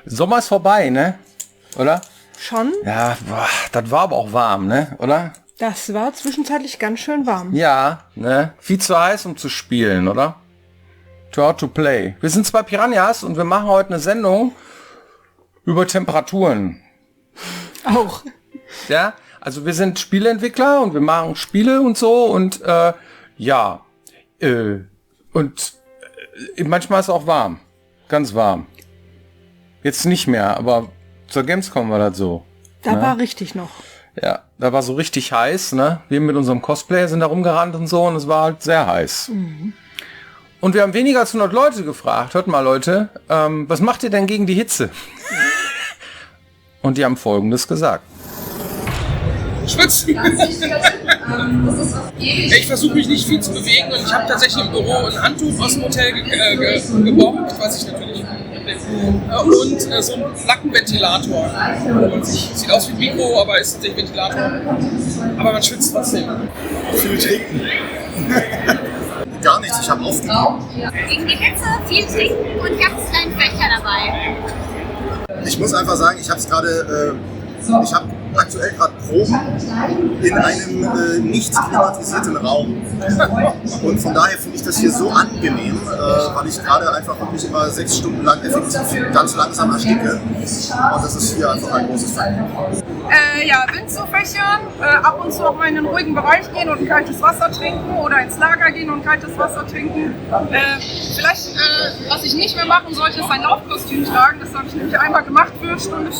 Sommer ist vorbei, ne? Oder? Schon? Ja, boah, das war aber auch warm, ne? Oder? Das war zwischenzeitlich ganz schön warm. Ja, ne? Viel zu heiß, um zu spielen, oder? Too hard to play. Wir sind zwei Piranhas und wir machen heute eine Sendung über Temperaturen. Auch. Ja, also wir sind Spieleentwickler und wir machen Spiele und so und manchmal ist es auch warm. Ganz warm. Jetzt nicht mehr, aber zur Gamescom war das so. Da war richtig noch. Ja, da war so richtig heiß, ne? Wir mit unserem Cosplay sind da rumgerannt und so und es war halt sehr heiß. Mhm. Und wir haben weniger als 100 Leute gefragt. Hört mal, Leute, was macht ihr denn gegen die Hitze? Und die haben Folgendes gesagt. Schwitzen. Ich versuche mich nicht viel zu bewegen und ich habe tatsächlich im Büro ein Handtuch aus dem Hotel geborgt, was ich natürlich und so einen Nackenventilator. Sieht aus wie ein Mikro, aber ist nicht Ventilator. Aber man schwitzt trotzdem. Viel trinken. Gar nichts, ich habe aufgegeben. Gegen die Hitze viel trinken und ich habe einen Becher dabei. Ich muss einfach sagen, ich habe aktuell gerade Proben in einem nicht klimatisierten Raum. Und von daher finde ich das hier so angenehm, weil ich gerade einfach wirklich immer 6 Stunden lang effektiv ganz langsam ersticke. Und das ist hier einfach ein großes Feind. Wind zu fächern, ab und zu auch mal in einen ruhigen Bereich gehen und ein kaltes Wasser trinken oder ins Lager gehen und kaltes Wasser trinken. Was ich nicht mehr machen sollte, ist ein Laufkostüm tragen. Das habe ich nämlich einmal gemacht für Stunde.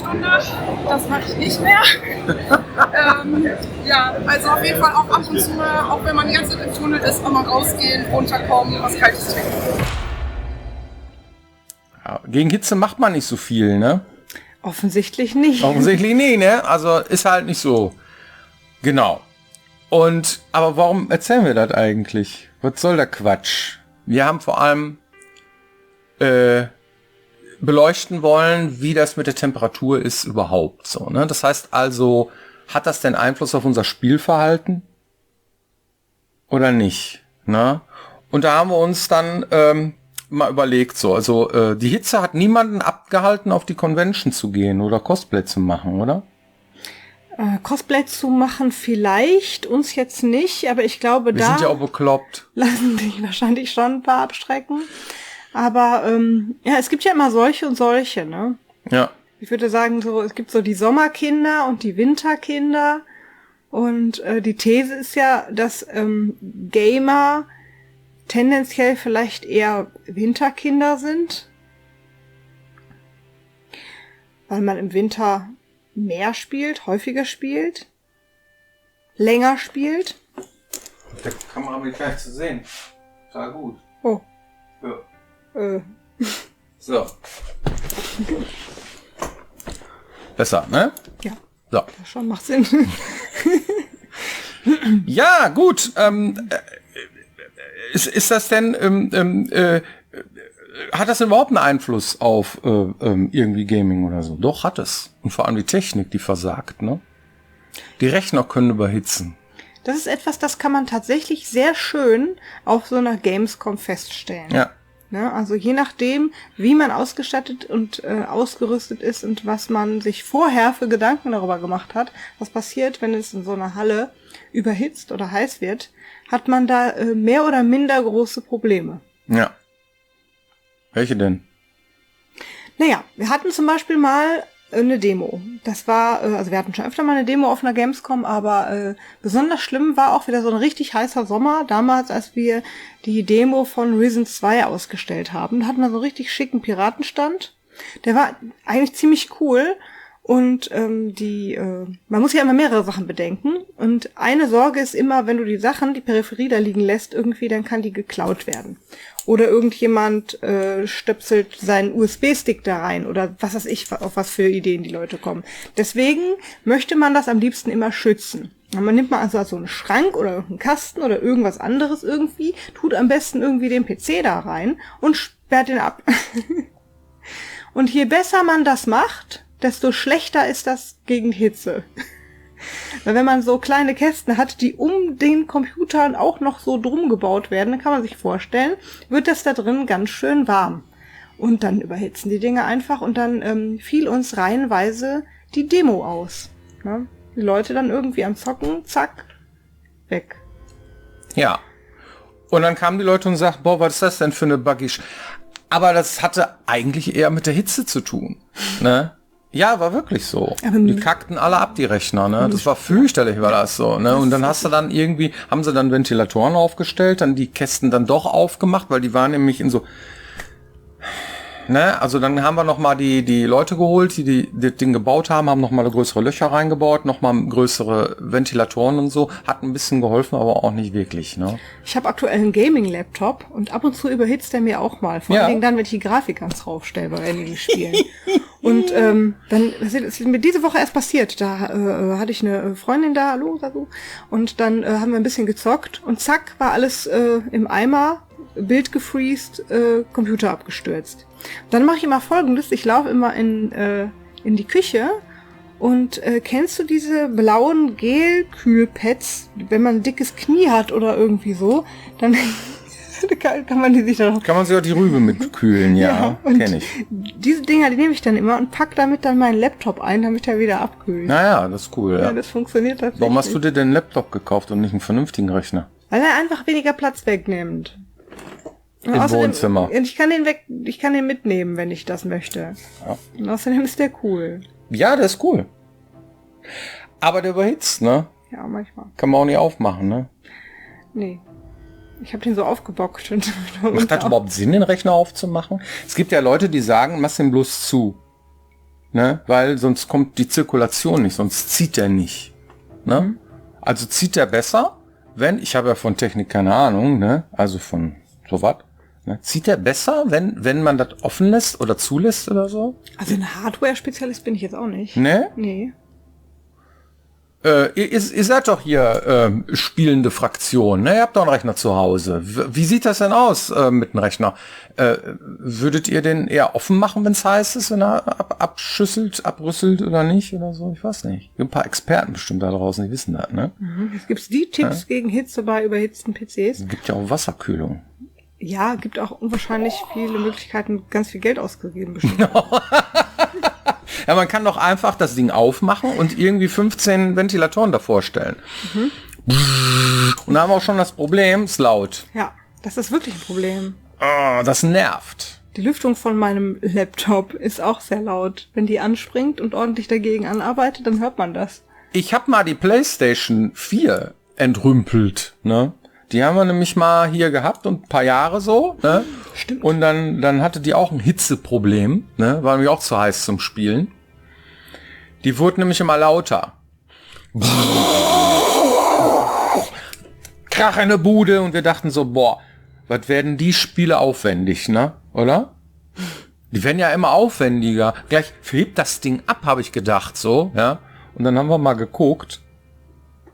Das mache ich nicht mehr. Also auf jeden Fall auch ab und zu, auch wenn man die ganze Zeit im Tunnel ist, auch mal rausgehen, runterkommen, was Kaltes trinken. Ja, gegen Hitze macht man nicht so viel, ne? Offensichtlich nicht. Offensichtlich nicht, ne? Also ist halt nicht so. Genau. Aber warum erzählen wir das eigentlich? Was soll der Quatsch? Wir haben vor allem beleuchten wollen, wie das mit der Temperatur ist überhaupt so, ne? Das heißt also, hat das denn Einfluss auf unser Spielverhalten? Oder nicht? Ne? Und da haben wir uns dann mal überlegt, so, also die Hitze hat niemanden abgehalten, auf die Convention zu gehen oder Cosplay zu machen, oder? Cosplay zu machen vielleicht, uns jetzt nicht, aber ich glaube, Wir sind ja auch bekloppt. Lassen sich wahrscheinlich schon ein paar abschrecken. Aber es gibt ja immer solche und solche, ne? Ja. Ich würde sagen, so es gibt so die Sommerkinder und die Winterkinder. Und die These ist ja, dass Gamer tendenziell vielleicht eher Winterkinder sind. Weil man im Winter mehr spielt, häufiger spielt, länger spielt. Der Kamera wird gleich zu sehen. Total gut. Oh. Ja. So. Besser, ne? Ja. So. Das schon macht Sinn. Ja, gut. Ist das denn, hat das überhaupt einen Einfluss auf irgendwie Gaming oder so? Doch, hat es. Und vor allem die Technik, die versagt, ne? Die Rechner können überhitzen. Das ist etwas, das kann man tatsächlich sehr schön auf so einer Gamescom feststellen. Ja. Ne? Also je nachdem, wie man ausgestattet und ausgerüstet ist und was man sich vorher für Gedanken darüber gemacht hat, was passiert, wenn es in so einer Halle überhitzt oder heiß wird, hat man da mehr oder minder große Probleme. Ja. Welche denn? Naja, wir hatten zum Beispiel mal eine Demo. Das war, also wir hatten schon öfter mal eine Demo auf einer Gamescom, aber besonders schlimm war auch wieder so ein richtig heißer Sommer, damals, als wir die Demo von Risen 2 ausgestellt haben. Da hatten wir so einen richtig schicken Piratenstand. Der war eigentlich ziemlich cool. Und man muss ja immer mehrere Sachen bedenken. Und eine Sorge ist immer, wenn du die Peripherie da liegen lässt, irgendwie, dann kann die geklaut werden. Oder irgendjemand stöpselt seinen USB-Stick da rein oder was weiß ich, auf was für Ideen die Leute kommen. Deswegen möchte man das am liebsten immer schützen. Und man nimmt mal also so einen Schrank oder einen Kasten oder irgendwas anderes irgendwie, tut am besten irgendwie den PC da rein und sperrt den ab. Und je besser man das macht, desto schlechter ist das gegen Hitze. Weil wenn man so kleine Kästen hat, die um den Computern auch noch so drum gebaut werden, dann kann man sich vorstellen, wird das da drin ganz schön warm. Und dann überhitzen die Dinge einfach und dann fiel uns reihenweise die Demo aus. Ne? Die Leute dann irgendwie am Zocken, zack, weg. Ja. Und dann kamen die Leute und sagten, boah, was ist das denn für eine Buggy? Aber das hatte eigentlich eher mit der Hitze zu tun. Ne? Ja, war wirklich so. Aber die kackten alle ab, die Rechner. Ne? Das war fürchterlich, war das so. Ne? Und dann haben sie dann Ventilatoren aufgestellt, dann die Kästen dann doch aufgemacht, weil die waren nämlich in so... Ne, also dann haben wir nochmal die Leute geholt, die das Ding gebaut haben nochmal größere Löcher reingebaut, nochmal größere Ventilatoren und so. Hat ein bisschen geholfen, aber auch nicht wirklich. Ne? Ich habe aktuell einen Gaming-Laptop und ab und zu überhitzt der mir auch mal. Vor allem dann, wenn ich die Grafik ganz draufstelle bei einigen Spielen. Und dann ist mir diese Woche erst passiert. Da hatte ich eine Freundin da, hallo, und dann haben wir ein bisschen gezockt und zack, war alles im Eimer, Bild gefreezed, Computer abgestürzt. Dann mache ich immer Folgendes, ich laufe immer in die Küche und kennst du diese blauen Gel-Kühlpads, wenn man ein dickes Knie hat oder irgendwie so, dann kann man sich auch die Rübe mit kühlen, ja kenne ich. Diese Dinger, die nehme ich dann immer und pack damit dann meinen Laptop ein, damit er wieder abkühlt. Naja, das ist cool. Ja, das funktioniert tatsächlich. Warum hast du dir den Laptop gekauft und nicht einen vernünftigen Rechner? Weil er einfach weniger Platz wegnimmt. Im Wohnzimmer. Ich kann den mitnehmen, wenn ich das möchte. Ja. Und außerdem ist der cool. Ja, der ist cool. Aber der überhitzt, ne? Ja, manchmal. Kann man auch nicht aufmachen, ne? Nee. Ich habe den so aufgebockt. Macht das überhaupt Sinn, den Rechner aufzumachen? Es gibt ja Leute, die sagen, mach den bloß zu. Ne? Weil sonst kommt die Zirkulation nicht, sonst zieht der nicht. Ne? Also zieht der besser, ich habe ja von Technik keine Ahnung, ne? Also von sowas. Ne? Zieht der besser, wenn man das offen lässt oder zulässt oder so? Also ein Hardware-Spezialist bin ich jetzt auch nicht. Ne? Nee. Ihr seid doch hier spielende Fraktion, ne? Ihr habt doch einen Rechner zu Hause. Wie sieht das denn aus mit einem Rechner? Würdet ihr den eher offen machen, wenn es heiß ist, wenn er abrüsselt oder nicht oder so? Ich weiß nicht. Ein paar Experten bestimmt da draußen, die wissen das, ne? Es gibt die Tipps gegen Hitze bei überhitzten PCs. Es gibt ja auch Wasserkühlung. Ja, gibt auch unwahrscheinlich viele Möglichkeiten, ganz viel Geld ausgegeben bestimmt. Ja, man kann doch einfach das Ding aufmachen und irgendwie 15 Ventilatoren davor stellen. Und da haben wir auch schon das Problem, ist laut. Ja, das ist wirklich ein Problem. Oh, das nervt. Die Lüftung von meinem Laptop ist auch sehr laut. Wenn die anspringt und ordentlich dagegen anarbeitet, dann hört man das. Ich habe mal die PlayStation 4 entrümpelt, ne? Die haben wir nämlich mal hier gehabt und ein paar Jahre so, ne? Stimmt. Und dann hatte die auch ein Hitzeproblem, ne? War nämlich auch zu heiß zum Spielen. Die wurde nämlich immer lauter. Krach in der Bude und wir dachten so, boah, was werden die Spiele aufwendig, ne? Oder? Die werden ja immer aufwendiger. Gleich hebt das Ding ab, habe ich gedacht, so, ja. Und dann haben wir mal geguckt.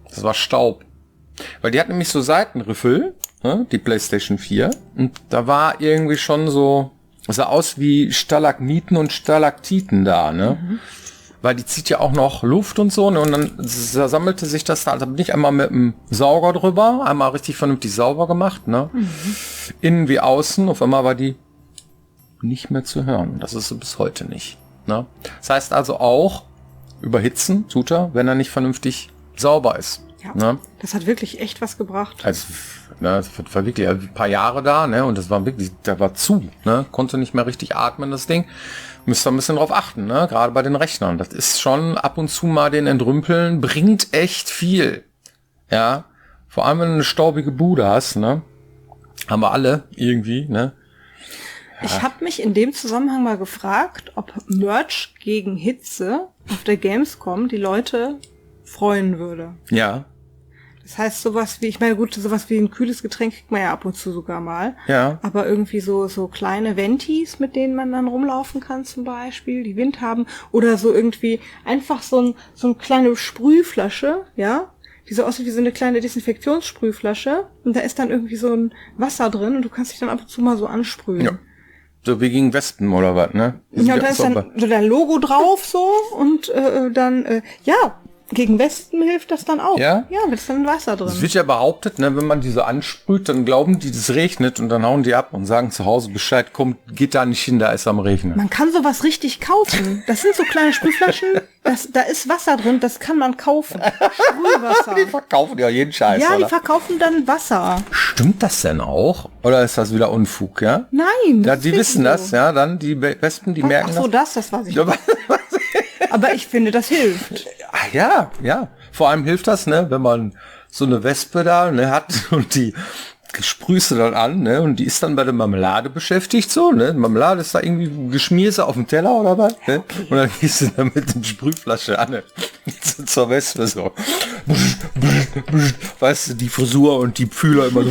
Das war Staub. Weil die hat nämlich so Seitenriffel, ne, die PlayStation 4. Und da war irgendwie schon so, sah aus wie Stalagmiten und Stalaktiten da, ne? Weil die zieht ja auch noch Luft und so, ne? Und dann sammelte sich das da. Da bin ich einmal mit dem Sauger drüber, einmal richtig vernünftig sauber gemacht, ne? Innen wie außen. Auf einmal war die nicht mehr zu hören. Das ist sie bis heute nicht, ne? Das heißt also auch, überhitzen tut er, wenn er nicht vernünftig sauber ist. Ja, ne? Das hat wirklich echt was gebracht. Also, ne, das war wirklich ein paar Jahre da, ne? Und das war wirklich, da war zu, ne? Konnte nicht mehr richtig atmen, das Ding. Müsst ihr ein bisschen drauf achten, ne? Gerade bei den Rechnern. Das ist schon ab und zu mal den Entrümpeln, bringt echt viel. Ja. Vor allem, wenn du eine staubige Bude hast, ne? Haben wir alle irgendwie, ne? Ja. Ich habe mich in dem Zusammenhang mal gefragt, ob Merch gegen Hitze auf der Gamescom die Leute freuen würde. Ja. Das heißt, sowas wie ein kühles Getränk kriegt man ja ab und zu sogar mal. Ja. Aber irgendwie so kleine Ventis, mit denen man dann rumlaufen kann zum Beispiel, die Wind haben. Oder so irgendwie einfach so eine kleine Sprühflasche, ja. Die so aussieht wie so eine kleine Desinfektionssprühflasche. Und da ist dann irgendwie so ein Wasser drin und du kannst dich dann ab und zu mal so ansprühen. Ja. So wie gegen Wespen oder was, ne? Ja, und da ist dann so dein Logo drauf so und Gegen Wespen hilft das dann auch. Ja? Ja, da ist dann Wasser drin. Es wird ja behauptet, ne, wenn man diese ansprüht, dann glauben die, das regnet und dann hauen die ab und sagen zu Hause Bescheid, kommt, geht da nicht hin, da ist am Regnen. Man kann sowas richtig kaufen. Das sind so kleine Sprühflaschen, da ist Wasser drin, das kann man kaufen. Sprühwasser. Die verkaufen ja jeden Scheiß, Ja, die oder? verkaufen dann Wasser. Stimmt das denn auch? Oder ist das wieder Unfug, ja? Nein. Ja, das die ist wissen so. das, ja, dann die Wespen, die merken Ach so, das. das weiß ich Ja, nicht. Aber ich finde, das hilft. ja, ja. Vor allem hilft das, ne, wenn man so eine Wespe da, ne, hat und die sprühst du dann an, ne, und die ist dann bei der Marmelade beschäftigt, so, ne, Marmelade ist da irgendwie Geschmierse auf dem Teller oder was, ne, und dann gehst du dann mit der Sprühflasche an, ne, zur Wespe so, weißt du, die Frisur und die Fühler immer so,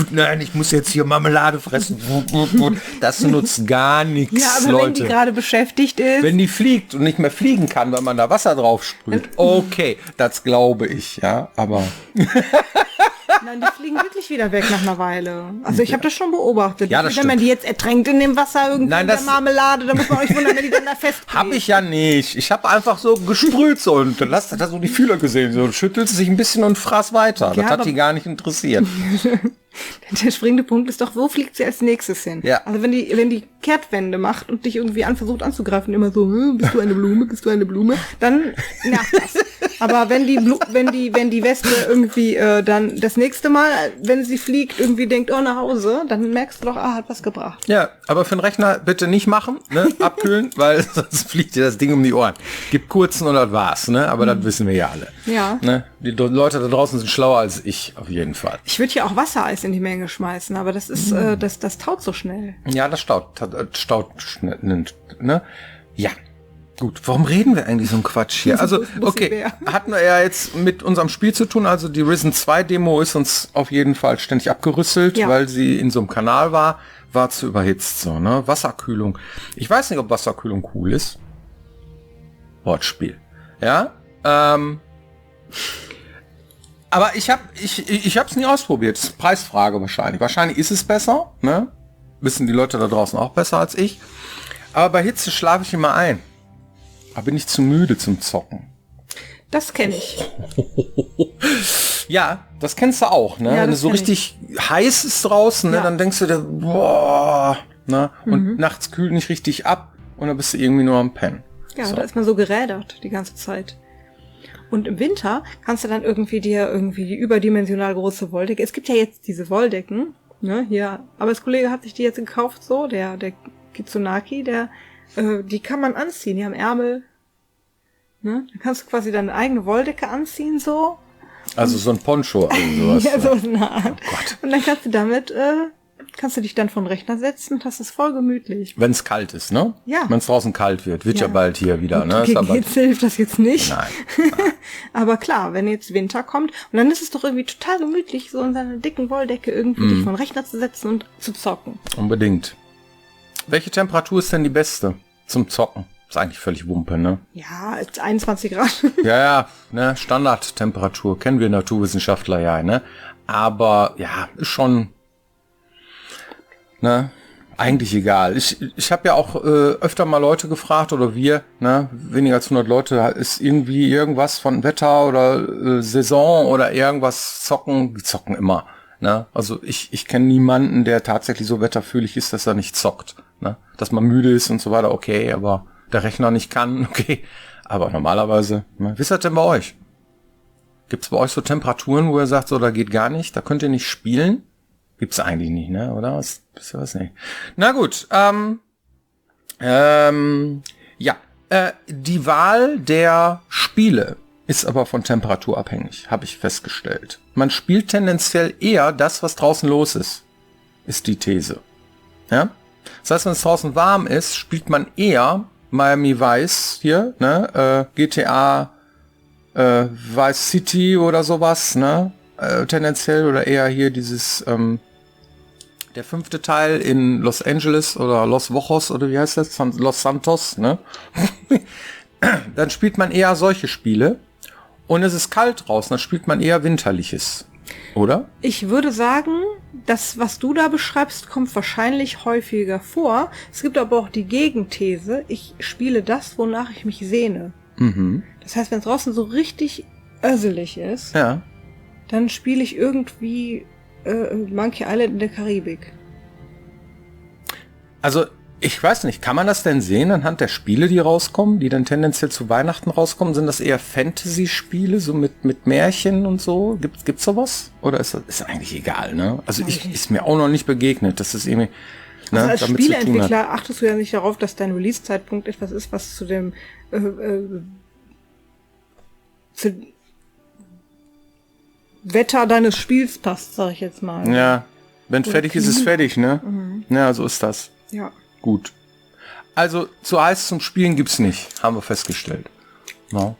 nein, ich muss jetzt hier Marmelade fressen, das nutzt gar nichts, Ja, aber Leute. wenn die gerade beschäftigt ist. Wenn die fliegt und nicht mehr fliegen kann, weil man da Wasser drauf sprüht, okay, das glaube ich, ja, aber Nein, die fliegen wirklich wieder weg nach einer Weile. Also ich habe das schon beobachtet. Ja, das wenn man stimmt. die jetzt ertränkt in dem Wasser irgendwie Nein, in der das- Marmelade, dann muss man euch wundern, wenn die dann da festklebt. habe ich ja nicht. Ich habe einfach so gesprüht so und dann hast du da so die Fühler gesehen, so schüttelt sie sich ein bisschen und fraß weiter. Ja, Das hat aber- die gar nicht interessiert. Der springende Punkt ist doch, wo fliegt sie als nächstes hin? Ja. Also wenn die Kehrtwende macht und dich irgendwie versucht anzugreifen, immer so, bist du eine Blume, bist du eine Blume, dann nervt das. Aber wenn die Wespe irgendwie dann das nächste Mal, wenn sie fliegt, irgendwie denkt, oh, nach Hause, dann merkst du doch, hat was gebracht. Ja, aber für den Rechner bitte nicht machen, ne? Abkühlen, weil sonst fliegt dir das Ding um die Ohren. Gibt kurzen und das war's, ne? Aber das wissen wir ja alle. Ja. Ne? Die Leute da draußen sind schlauer als ich, auf jeden Fall. Ich würde hier auch Wassereis in die Menge schmeißen, aber das ist, das taut so schnell. Ja, das staut schnell, ne? Ja. Gut, warum reden wir eigentlich so einen Quatsch hier? Also, okay, Bär. hatten wir ja jetzt mit unserem Spiel zu tun, also die Risen 2 Demo ist uns auf jeden Fall ständig abgerüsselt, Ja. weil sie in so einem Kanal war zu überhitzt, so, ne? Wasserkühlung. Ich weiß nicht, ob Wasserkühlung cool ist. Wortspiel. Ja, aber ich hab's nie ausprobiert. Das ist Preisfrage wahrscheinlich. Wahrscheinlich ist es besser, ne? Wissen die Leute da draußen auch besser als ich. Aber bei Hitze schlafe ich immer ein. Aber bin ich zu müde zum Zocken. Das kenne ich. Ja, das kennst du auch, ne? Ja, Wenn das es so kenn ich. richtig heiß ist draußen, ne, Ja. dann denkst du dir, boah, ne? Und nachts kühlt nicht richtig ab und dann bist du irgendwie nur am Pennen. Ja, So. da ist man so gerädert die ganze Zeit. Und im Winter kannst du dann irgendwie die überdimensional große Wolldecke. Es gibt ja jetzt diese Wolldecken, ne, hier. Aber das Kollege hat sich die jetzt gekauft, so, der Kitsunaki, die kann man anziehen, die haben Ärmel, ne. Da kannst du quasi deine eigene Wolldecke anziehen, so. Also so ein Poncho oder sowas. Ja, so in der Art. Oh Gott. Und dann kannst du damit, kannst du dich dann von Rechner setzen und hast es voll gemütlich. Wenn es kalt ist, ne? Ja. Wenn es draußen kalt wird ja Ja. bald hier wieder, ne? Ist Gegen aber, Hitze hilft das jetzt nicht. nein. Aber klar, wenn jetzt Winter kommt, und dann ist es doch irgendwie total gemütlich, so in seiner dicken Wolldecke irgendwie dich von Rechner zu setzen und zu zocken. Unbedingt. Welche Temperatur ist denn die beste zum Zocken? Ist eigentlich völlig Wumpe, ne? Ja, jetzt 21 Grad. Ja, ne, Standardtemperatur, kennen wir Naturwissenschaftler ja, ne? Aber ja, ist schon, ne, eigentlich egal. Ich habe ja auch öfter mal Leute gefragt, oder wir, ne, weniger als 100 Leute, ist irgendwie irgendwas von Wetter oder Saison oder irgendwas zocken, die zocken immer, ne? Also ich kenne niemanden, der tatsächlich so wetterfühlig ist, dass er nicht zockt, ne? Dass man müde ist und so weiter, okay, aber der Rechner nicht kann, okay. Aber normalerweise, ne? Wie ist das denn bei euch? Gibt's bei euch so Temperaturen, wo ihr sagt, so, da geht gar nicht, da könnt ihr nicht spielen? Gibt's eigentlich nicht, ne? Oder? Wisst ihr was nicht? Na gut, ja. Die Wahl der Spiele ist aber von Temperatur abhängig, habe ich festgestellt. Man spielt tendenziell eher das, was draußen los ist die These. Ja? Das heißt, wenn es draußen warm ist, spielt man eher Miami Vice hier, ne? GTA Vice City oder sowas, ne? Tendenziell, oder eher hier dieses der 5. Teil in Los Angeles oder Los Vojos oder wie heißt das? Los Santos, ne? Dann spielt man eher solche Spiele. Und es ist kalt draußen, dann spielt man eher Winterliches. Oder? Ich würde sagen, das, was du da beschreibst, kommt wahrscheinlich häufiger vor. Es gibt aber auch die Gegenthese, ich spiele das, wonach ich mich sehne. Das heißt, wenn es draußen so richtig össelig ist, Ja. dann spiele ich irgendwie Monkey Island in der Karibik. Also, ich weiß nicht, kann man das denn sehen anhand der Spiele, die rauskommen, die dann tendenziell zu Weihnachten rauskommen? Sind das eher Fantasy-Spiele, so mit Märchen und so? Gibt's sowas? Oder ist eigentlich egal, ne? Also ist mir auch noch nicht begegnet, dass es irgendwie Also als damit zu tun hat. Spieleentwickler achtest du ja nicht darauf, dass dein Release-Zeitpunkt etwas ist, was zu dem zu Wetter deines Spiels passt, sag ich jetzt mal. Ja, wenn fertig ist, ist fertig, ne? Ja, so ist das. Ja. Gut. Also, zu heiß zum Spielen gibt's nicht, haben wir festgestellt. No.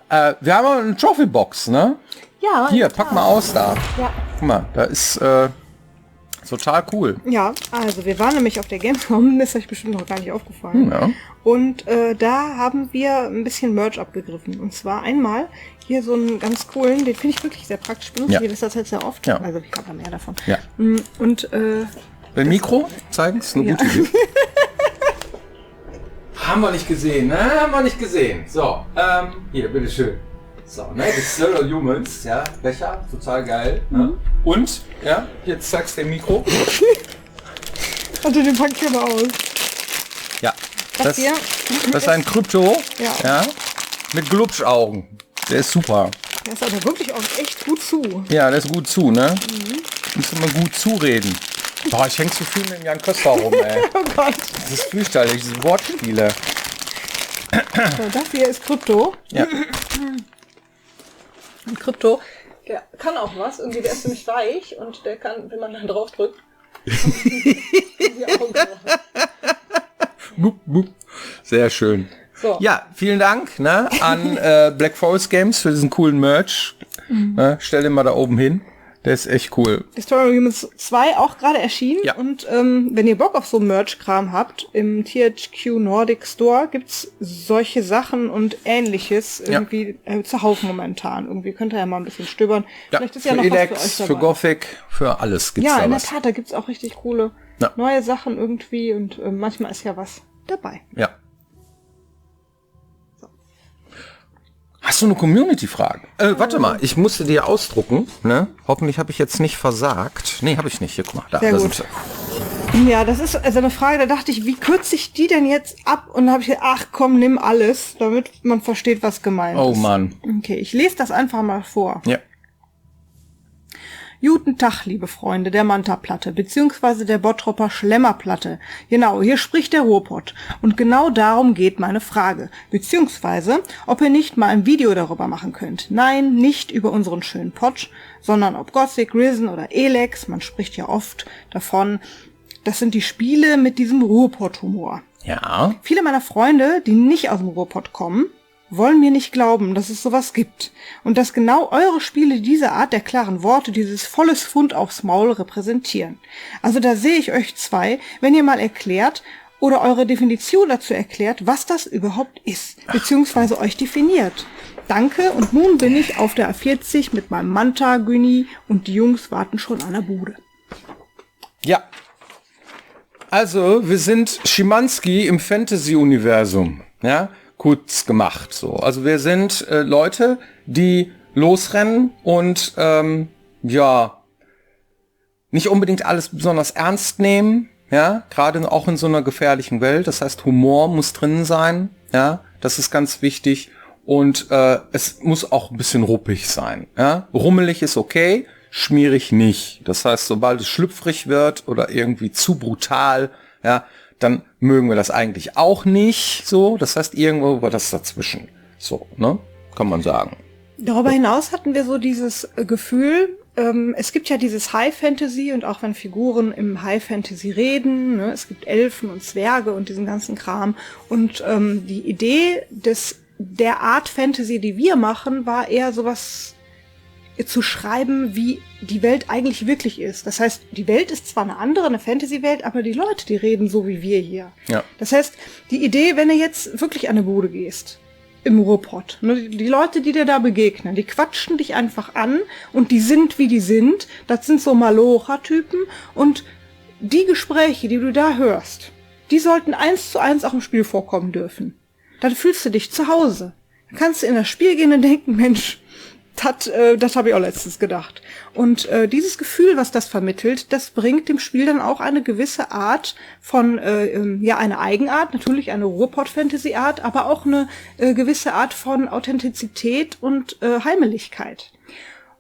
Wir haben auch eine Trophy-Box, ne? Ja. Hier, pack mal aus da. Ja. Guck mal, da ist total cool. Ja, also wir waren nämlich auf der Gamescom, das ist euch bestimmt noch gar nicht aufgefallen. Ja. Und da haben wir ein bisschen Merch abgegriffen. Und zwar einmal hier so einen ganz coolen, den finde ich wirklich sehr praktisch, benutze Ja. ich das halt sehr oft. Ja. Also ich habe da mehr davon. Ja. Und Ein Mikro zeigen, ist eine gute Idee. Haben wir nicht gesehen, ne? Haben wir nicht gesehen. So, hier, bitteschön. So, ne, das Serial Humans, ja, Becher, total geil. Ne? Und, ja, jetzt zeigst du dem Mikro. also den pack ich aber aus. Ja, Das hier? das ist ein Krypto, Ja. mit Glubschaugen. Der ist super. Der ist aber wirklich auch echt gut zu. Ja, der ist gut zu, ne? Muss immer gut zureden. Boah, ich häng zu viel mit dem Jan Köster rum, ey. Oh Gott. Das ist fürchterlich, diese Wortspiele. So, das hier ist Krypto. Ja. Und Krypto, der kann auch was. Irgendwie, der ist ziemlich weich und der kann, wenn man dann drauf drückt, die Augen machen. Bup, bup. Sehr schön. So. Ja, vielen Dank an Black Forest Games für diesen coolen Merch. Stell den mal da oben hin. Der ist echt cool. Historical Humans 2 auch gerade erschienen. Ja. Und wenn ihr Bock auf so Merch-Kram habt, im THQ Nordic Store gibt's solche Sachen und Ähnliches irgendwie zuhauf momentan. Irgendwie könnt ihr ja mal ein bisschen stöbern. Ja, Vielleicht ist ja für noch Elex, was für euch dabei. für Gothic, für alles gibt's Ja, da in was. der Tat, da gibt's auch richtig coole neue Sachen irgendwie und manchmal ist ja was dabei. Ja. Hast du eine Community-Frage? Warte mal, ich musste dir ausdrucken, ne? Hoffentlich habe ich jetzt nicht versagt. Nee, habe ich nicht. Hier, guck mal, da, Sehr da gut. sind sie. Ja, das ist also eine Frage, da dachte ich, wie kürze ich die denn jetzt ab? Und dann habe ich gedacht, ach komm, nimm alles, damit man versteht, was gemeint Oh ist. Mann. Okay, ich lese das einfach mal vor. Ja. Guten Tag, liebe Freunde der Manta-Platte, beziehungsweise der Bottropper Schlemmerplatte. Genau, hier spricht der Ruhrpott. Und genau darum geht meine Frage. Beziehungsweise, ob ihr nicht mal ein Video darüber machen könnt. Nein, nicht über unseren schönen Pott, sondern ob Gothic, Risen oder Elex, man spricht ja oft davon, das sind die Spiele mit diesem Ruhrpott-Humor. Ja. Viele meiner Freunde, die nicht aus dem Ruhrpott kommen, wollen mir nicht glauben, dass es sowas gibt. Und dass genau eure Spiele diese Art der klaren Worte, dieses volles Pfund aufs Maul repräsentieren. Also da sehe ich euch zwei, wenn ihr mal erklärt oder eure Definition dazu erklärt, was das überhaupt ist, beziehungsweise euch definiert. Danke und nun bin ich auf der A40 mit meinem Manta, Günni und die Jungs warten schon an der Bude. Ja. Also, wir sind Schimanski im Fantasy-Universum. Ja. Kurz gemacht, so. Also wir sind Leute, die losrennen und nicht unbedingt alles besonders ernst nehmen, ja, gerade auch in so einer gefährlichen Welt. Das heißt, Humor muss drin sein, ja, das ist ganz wichtig und es muss auch ein bisschen ruppig sein, ja. Rummelig ist okay, schmierig nicht. Das heißt, sobald es schlüpfrig wird oder irgendwie zu brutal, ja, dann mögen wir das eigentlich auch nicht, so. Das heißt, irgendwo war das dazwischen. So, ne? Kann man sagen. Darüber hinaus hatten wir so dieses Gefühl, es gibt ja dieses High Fantasy und auch wenn Figuren im High Fantasy reden, ne, es gibt Elfen und Zwerge und diesen ganzen Kram. Und die Idee der Art Fantasy, die wir machen, war eher sowas zu schreiben, wie die Welt eigentlich wirklich ist. Das heißt, die Welt ist zwar eine andere, eine Fantasy-Welt, aber die Leute, die reden so wie wir hier. Ja. Das heißt, die Idee, wenn du jetzt wirklich an eine Bude gehst, im Ruhrpott, ne, die Leute, die dir da begegnen, die quatschen dich einfach an und die sind, wie die sind. Das sind so Malocha-Typen und die Gespräche, die du da hörst, die sollten 1:1 auch im Spiel vorkommen dürfen. Dann fühlst du dich zu Hause. kannst du in das Spiel gehen und denken, Mensch, das habe ich auch letztens gedacht. Und dieses Gefühl, was das vermittelt, das bringt dem Spiel dann auch eine gewisse Art von, eine Eigenart, natürlich eine Ruhrpott-Fantasy-Art, aber auch eine gewisse Art von Authentizität und Heimeligkeit.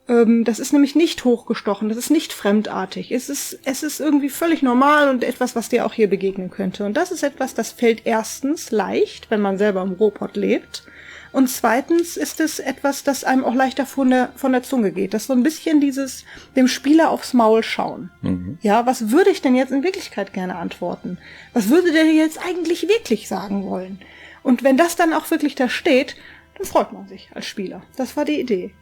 Das ist nämlich nicht hochgestochen, das ist nicht fremdartig. Es ist irgendwie völlig normal und etwas, was dir auch hier begegnen könnte. Und das ist etwas, das fällt erstens leicht, wenn man selber im Ruhrpott lebt. Und zweitens ist es etwas, das einem auch leichter von der Zunge geht. Das ist so ein bisschen dieses dem Spieler aufs Maul schauen. Mhm. Ja, was würde ich denn jetzt in Wirklichkeit gerne antworten? Was würde der jetzt eigentlich wirklich sagen wollen? Und wenn das dann auch wirklich da steht, dann freut man sich als Spieler. Das war die Idee.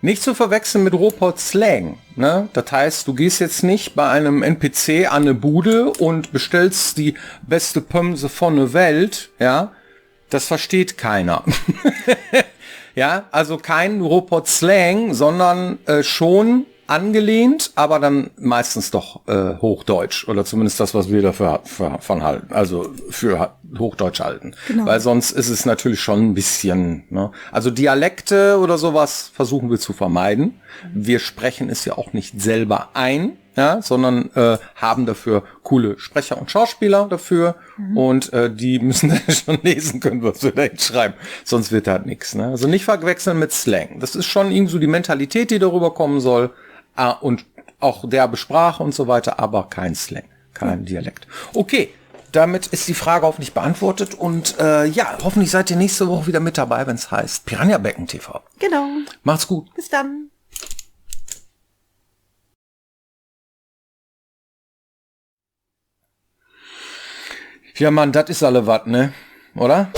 Nicht zu verwechseln mit Ruhrpott-Slang, ne? Das heißt, du gehst jetzt nicht bei einem NPC an eine Bude und bestellst die beste Pommes von der Welt, ja? Das versteht keiner. Ja, also kein Ruhrpott-Slang, sondern schon angelehnt, aber dann meistens doch Hochdeutsch oder zumindest das, was wir dafür von halten, also für Hochdeutsch halten. Genau. Weil sonst ist es natürlich schon ein bisschen, ne? Also Dialekte oder sowas versuchen wir zu vermeiden. Wir sprechen es ja auch nicht selber ein, ja, sondern haben dafür coole Sprecher und Schauspieler dafür und die müssen dann schon lesen können, was wir da hinschreiben. Sonst wird halt nichts, ne? Also nicht verwechseln mit Slang. Das ist schon irgendwie so die Mentalität, die darüber kommen soll. Und auch derbe Sprache und so weiter, aber kein Slang, kein Dialekt. Okay, damit ist die Frage hoffentlich beantwortet und hoffentlich seid ihr nächste Woche wieder mit dabei, wenn es heißt Piranha Becken TV. Genau. Macht's gut. Bis dann. Ja, Mann, das ist alle was, ne? Oder?